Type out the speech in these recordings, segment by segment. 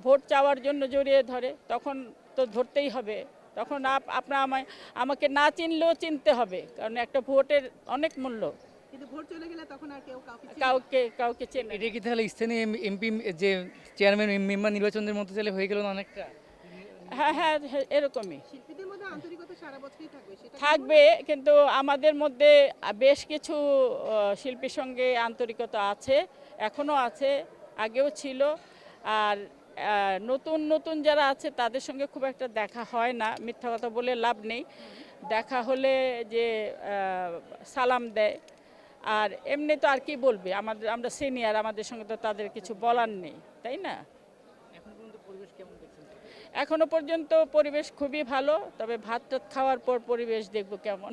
Vote চাওয়ার জন্য জড়িয়ে ধরে, তখন তো ধরতেই হবে। তখন আপনার আমাকে না চিনলেও চিনতে হবে, কারণ একটা ভোটের অনেক মূল্য। কিন্তু ভোট চলে গেলে তখন আর কেউ কাউকে চেনে এটা না। কি তাহলে স্থানীয় এমপি যে চেয়ারম্যান মেম্বার নির্বাচনের মতো তাহলে হয়ে গেল না অনেকটা? হ্যাঁ হ্যাঁ হ্যাঁ, এরকমই শিল্পীদের মধ্যে আন্তরিকতা সারা বছরই থাকবে, সেটা কি থাকবে, কিন্তু আমাদের মধ্যে বেশ কিছু শিল্পীর সঙ্গে আন্তরিকতা আছে, এখনও আছে, আগেও ছিল। আর নতুন নতুন যারা আছে তাদের সঙ্গে খুব একটা দেখা হয় না, মিথ্যা কথা বলে লাভ নেই। দেখা হলে যে সালাম দেয়, আর এমনি তো আর কি বলবে, আমরা সিনিয়র, আমাদের সঙ্গে তো তাদের কিছু বলার নেই, তাই না? এখন পর্যন্ত পরিবেশ কেমন দেখছেন? এখনো পর্যন্ত পরিবেশ খুবই ভালো, তবে ভাত টাত খাওয়ার পর পরিবেশ দেখব কেমন।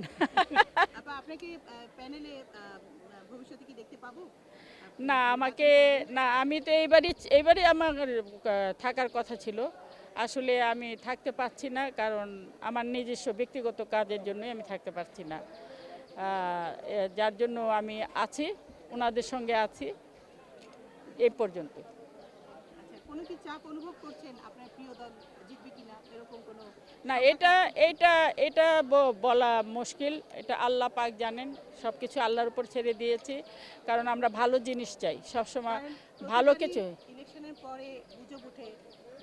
আপা, আপনাকে প্যানেলে ভবিষ্যতে কি দেখতে পাবো? না আমাকে, না আমি তো এইবারই আমার থাকার কথা ছিল। আসলে আমি থাকতে পারছি না, কারণ আমার নিজস্ব ব্যক্তিগত কাজের জন্যই আমি থাকতে পারছি না। যার জন্য আমি আছি, ওনাদের সঙ্গে আছি এই পর্যন্ত। আচ্ছা, কোনো কি চাপ অনুভব করছেন আপনার প্রিয় দল জিতবে কিনা, এরকম কোনো? না, এটা বলা মুশকিল, এটা আল্লাহ পাক জানেন, সব কিছু আল্লাহর উপর ছেড়ে দিয়েছি, কারণ আমরা ভালো জিনিস চাই সবসময়, ভালো কিছু। ইলেকশনের পরে গুজব উঠে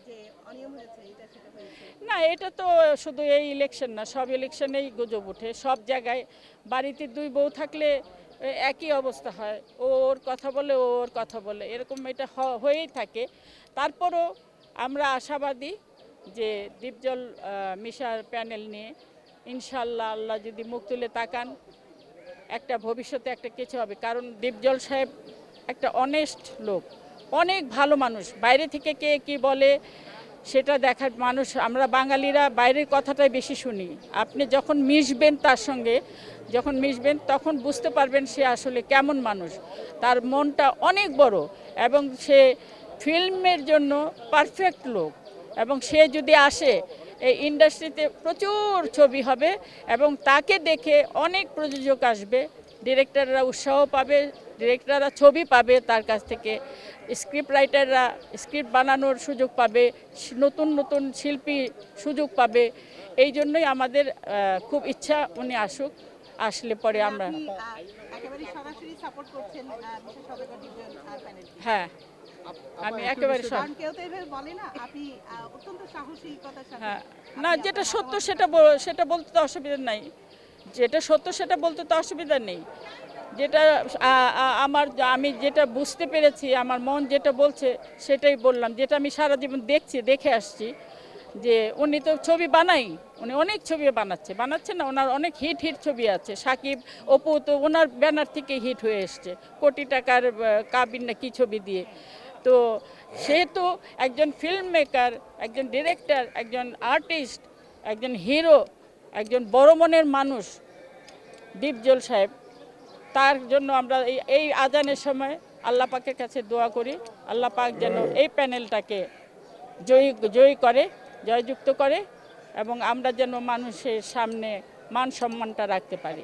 যে অনিয়ম হয়েছে, এটা সেটা হয়েছে। না, এটা তো শুধু এই ইলেকশন না, সব ইলেকশনেই গুজব ওঠে, সব জায়গায়। বাড়িতে দুই বউ থাকলে একই অবস্থা হয়, ও ওর কথা বলে, ও ওর কথা বলে, এরকম এটা হয়েই থাকে। তারপরও আমরা আশাবাদী যে দীপজল মিশার প্যানেল নিয়ে ইনশাল্লাহ আল্লাহ যদি মুখ তুলে তাকান, একটা ভবিষ্যতে একটা কিছু হবে। কারণ দীপজল সাহেব একটা অনেস্ট লোক, অনেক ভালো মানুষ। বাইরে থেকে কে কি বলে সেটা দেখার মানুষ, আমরা বাঙালিরা বাইরের কথাটাই বেশি শুনি। আপনি যখন মিশবেন তার সঙ্গে, যখন মিশবেন তখন বুঝতে পারবেন সে আসলে কেমন মানুষ। তার মনটা অনেক বড়, এবং সে ফিল্মের জন্য পারফেক্ট লোক। এবং সে যদি আসে, এই ইন্ডাস্ট্রিতে প্রচুর ছবি হবে, এবং তাকে দেখে অনেক প্রযোজক আসবে, ডিরেক্টররা উৎসাহ পাবে, ডিরেক্টররা ছবি পাবে তার কাছ থেকে, স্ক্রিপ্ট রাইটাররা স্ক্রিপ্ট বানানোর সুযোগ পাবে, নতুন নতুন শিল্পী সুযোগ পাবে। এই জন্যই আমাদের খুব ইচ্ছা উনি আসুক, আসলে পরে আমরা। আপনি একেবারে সরাসরি সাপোর্ট করছেন বিশেষ সদস্য দীপজল প্যানেলকে? হ্যাঁ, আমি একেবারে সব। কারণ কেউ তো এভাবে বলে না, আপনি অত্যন্ত সাহসিকতার সাথে। হ্যাঁ, না, যেটা সত্য সেটা বলতে তো অসুবিধা নাই, যেটা সত্য সেটা বলতে তো অসুবিধা নেই। যেটা আমি যেটা বুঝতে পেরেছি, আমার মন যেটা বলছে সেটাই বললাম, যেটা আমি সারা জীবন দেখে আসছি। যে উনি তো ছবি বানাই, উনি অনেক ছবি বানাচ্ছে না, ওনার অনেক হিট ছবি আছে। সাকিব, অপু তো ওনার ব্যানার থেকে হিট হয়ে এসছে, কোটি টাকার কাবিন না কি ছবি দিয়ে। তো সে তো একজন ফিল্ম মেকার, একজন ডিরেক্টর, একজন আর্টিস্ট, একজন হিরো, একজন বড় মনের মানুষ দীপজল সাহেব। তার জন্য আমরা এই আজানের সময় আল্লাহ পাকের কাছে দোয়া করি, আল্লাহ পাক যেন এই প্যানেলটাকে জয়ী করে, জয়যুক্ত করে, এবং আমরা যেন মানুষের সামনে মান সম্মানটা রাখতে পারি।